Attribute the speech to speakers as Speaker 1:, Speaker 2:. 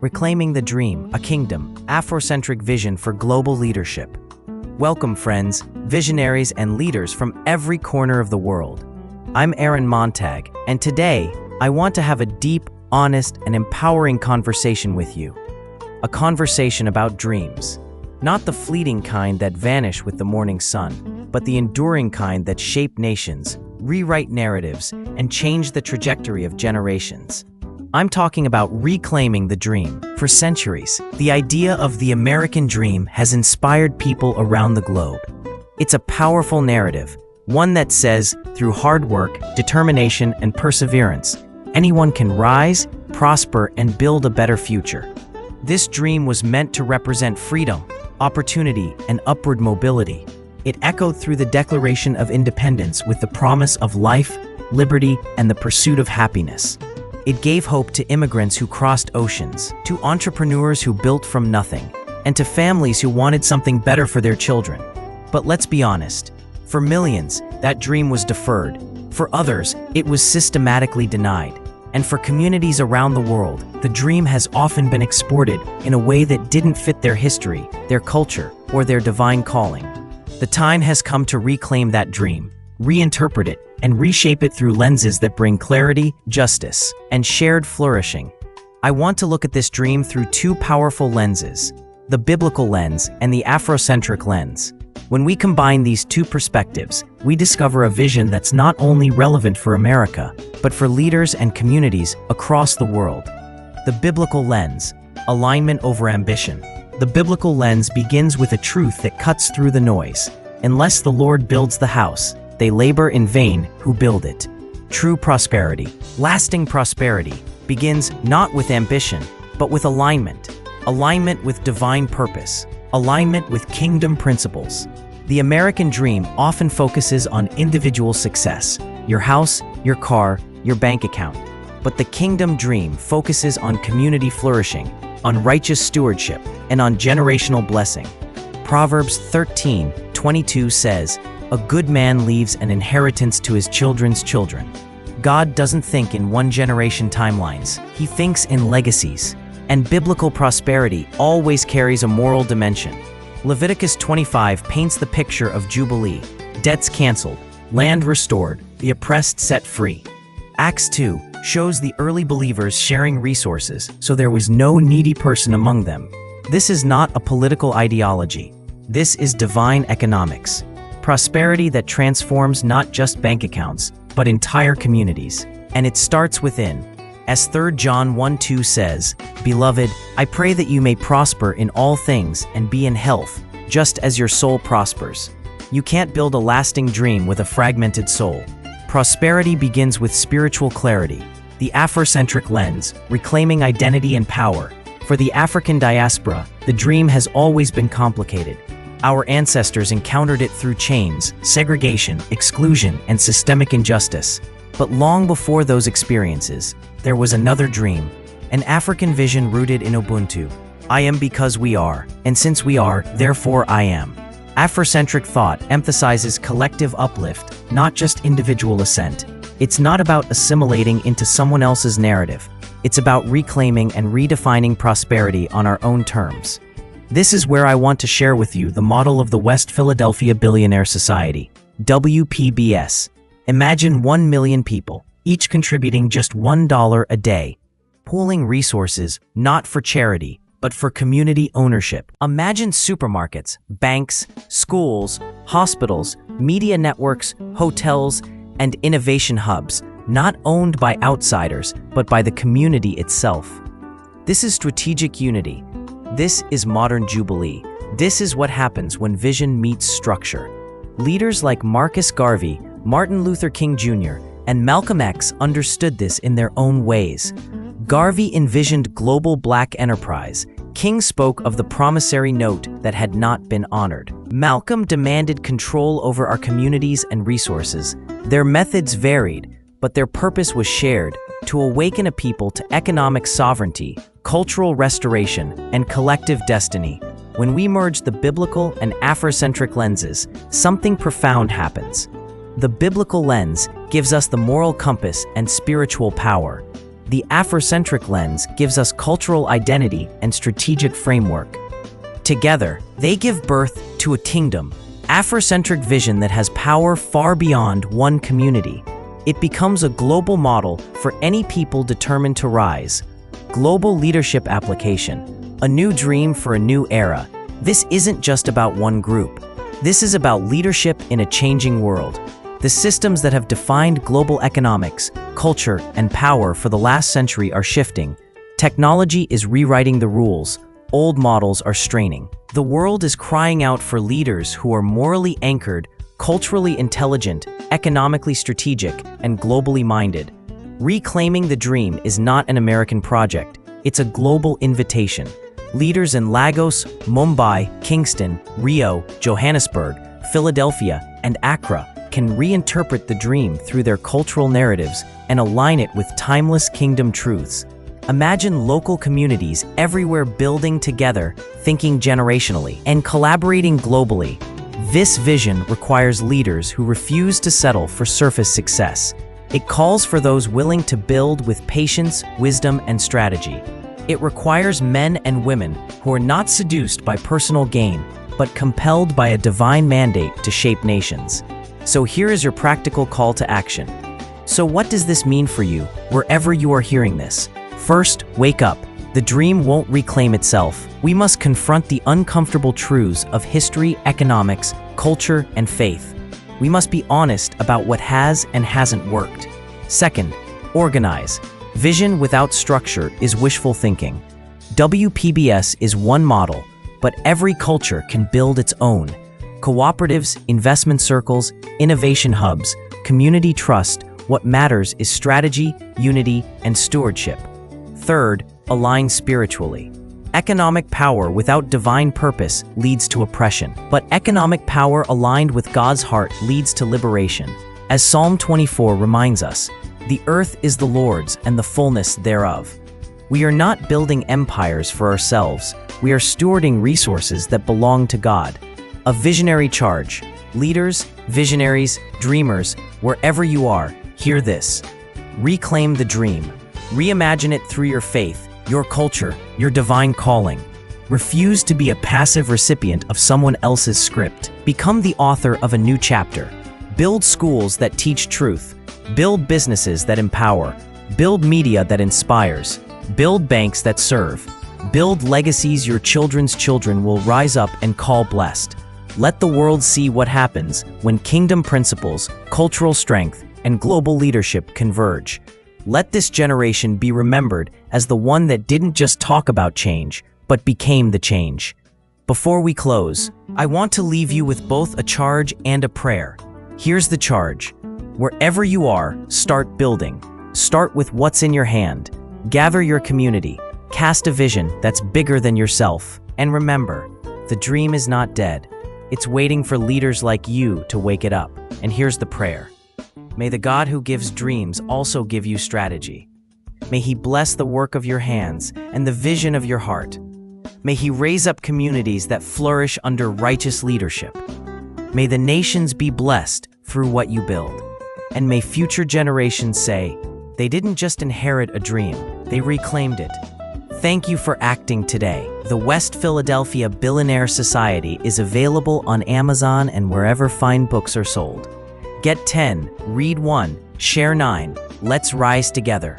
Speaker 1: Reclaiming the Dream, a Kingdom, Afrocentric Vision for Global Leadership. Welcome, friends, visionaries and leaders from every corner of the world. I'm Aaron Montag, and today, I want to have a deep, honest, and empowering conversation with you. A conversation about dreams. Not the fleeting kind that vanish with the morning sun, but the enduring kind that shape nations, rewrite narratives, and change the trajectory of generations. I'm talking about reclaiming the dream. For centuries, the idea of the American dream has inspired people around the globe. It's a powerful narrative, one that says, through hard work, determination, and perseverance, anyone can rise, prosper, and build a better future. This dream was meant to represent freedom, opportunity, and upward mobility. It echoed through the Declaration of Independence with the promise of life, liberty, and the pursuit of happiness. It gave hope to immigrants who crossed oceans, to entrepreneurs who built from nothing, and to families who wanted something better for their children. But let's be honest, for millions, that dream was deferred. For others, it was systematically denied. And for communities around the world, the dream has often been exported in a way that didn't fit their history, their culture, or their divine calling. The time has come to reclaim that dream, reinterpret it, and reshape it through lenses that bring clarity, justice, and shared flourishing. I want to look at this dream through two powerful lenses, the biblical lens and the Afrocentric lens. When we combine these two perspectives, we discover a vision that's not only relevant for America, but for leaders and communities across the world. The biblical lens, alignment over ambition. The biblical lens begins with a truth that cuts through the noise. Unless the Lord builds the house, they labor in vain who build it. True prosperity, lasting prosperity, begins not with ambition, but with alignment. Alignment with divine purpose. Alignment with kingdom principles. The American dream often focuses on individual success, your house, your car, your bank account. But the kingdom dream focuses on community flourishing, on righteous stewardship, and on generational blessing. Proverbs 13:22 says, "A good man leaves an inheritance to his children's children." God doesn't think in one-generation timelines. He thinks in legacies. And biblical prosperity always carries a moral dimension. Leviticus 25 paints the picture of Jubilee, debts canceled, land restored, the oppressed set free. Acts 2 shows the early believers sharing resources, so there was no needy person among them. This is not a political ideology. This is divine economics. Prosperity that transforms not just bank accounts, but entire communities. And it starts within. As 3 John 1:2 says, "Beloved, I pray that you may prosper in all things and be in health, just as your soul prospers." You can't build a lasting dream with a fragmented soul. Prosperity begins with spiritual clarity. The Afrocentric lens, reclaiming identity and power. For the African diaspora, the dream has always been complicated. Our ancestors encountered it through chains, segregation, exclusion, and systemic injustice. But long before those experiences, there was another dream, an African vision rooted in Ubuntu. I am because we are, and since we are, therefore I am. Afrocentric thought emphasizes collective uplift, not just individual ascent. It's not about assimilating into someone else's narrative. It's about reclaiming and redefining prosperity on our own terms. This is where I want to share with you the model of the West Philadelphia Billionaire Society, WPBS. Imagine 1 million people, each contributing just $1 a day, pooling resources not for charity, but for community ownership. Imagine supermarkets, banks, schools, hospitals, media networks, hotels, and innovation hubs, not owned by outsiders, but by the community itself. This is strategic unity. This is modern jubilee. This is what happens when vision meets structure. Leaders like Marcus Garvey, Martin Luther King Jr., and Malcolm X understood this in their own ways. Garvey envisioned global black enterprise. King spoke of the promissory note that had not been honored. Malcolm demanded control over our communities and resources. Their methods varied, but their purpose was shared, to awaken a people to economic sovereignty, cultural restoration, and collective destiny. When we merge the biblical and Afrocentric lenses, something profound happens. The biblical lens gives us the moral compass and spiritual power. The Afrocentric lens gives us cultural identity and strategic framework. Together, they give birth to a kingdom, Afrocentric vision that has power far beyond one community. It becomes a global model for any people determined to rise. Global leadership application, a new dream for a new era. This isn't just about one group. This is about leadership in a changing world. The systems that have defined global economics, culture, and power for the last century are shifting. Technology is rewriting the rules. Old models are straining. The world is crying out for leaders who are morally anchored, culturally intelligent, economically strategic, and globally minded. Reclaiming the dream is not an American project. It's a global invitation. Leaders in Lagos, Mumbai, Kingston, Rio, Johannesburg, Philadelphia, and Accra can reinterpret the dream through their cultural narratives and align it with timeless kingdom truths. Imagine local communities everywhere building together, thinking generationally, and collaborating globally. This vision requires leaders who refuse to settle for surface success. It calls for those willing to build with patience, wisdom, and strategy. It requires men and women who are not seduced by personal gain, but compelled by a divine mandate to shape nations. So here is your practical call to action. So what does this mean for you, wherever you are hearing this? First, wake up. The dream won't reclaim itself. We must confront the uncomfortable truths of history, economics, culture, and faith. We must be honest about what has and hasn't worked. Second, organize. Vision without structure is wishful thinking. WPBS is one model, but every culture can build its own. Cooperatives, investment circles, innovation hubs, community trust. What matters is strategy, unity, and stewardship. Third, align spiritually. Economic power without divine purpose leads to oppression, but economic power aligned with God's heart leads to liberation. As Psalm 24 reminds us, the earth is the Lord's and the fullness thereof. We are not building empires for ourselves. We are stewarding resources that belong to God. A visionary charge. Leaders, visionaries, dreamers, wherever you are, hear this. Reclaim the dream. Reimagine it through your faith, your culture, your divine calling. Refuse to be a passive recipient of someone else's script. Become the author of a new chapter. Build schools that teach truth. Build businesses that empower. Build media that inspires. Build banks that serve. Build legacies your children's children will rise up and call blessed. Let the world see what happens when kingdom principles, cultural strength, and global leadership converge. Let this generation be remembered as the one that didn't just talk about change, but became the change. Before we close, I want to leave you with both a charge and a prayer. Here's the charge. Wherever you are, start building. Start with what's in your hand. Gather your community. Cast a vision that's bigger than yourself. And remember, the dream is not dead. It's waiting for leaders like you to wake it up. And here's the prayer. May the God who gives dreams also give you strategy. May He bless the work of your hands and the vision of your heart. May He raise up communities that flourish under righteous leadership. May the nations be blessed through what you build. And may future generations say, they didn't just inherit a dream, they reclaimed it. Thank you for acting today. The West Philadelphia Billionaire Society is available on Amazon and wherever fine books are sold. Get 10, read 1, share 9. Let's rise together.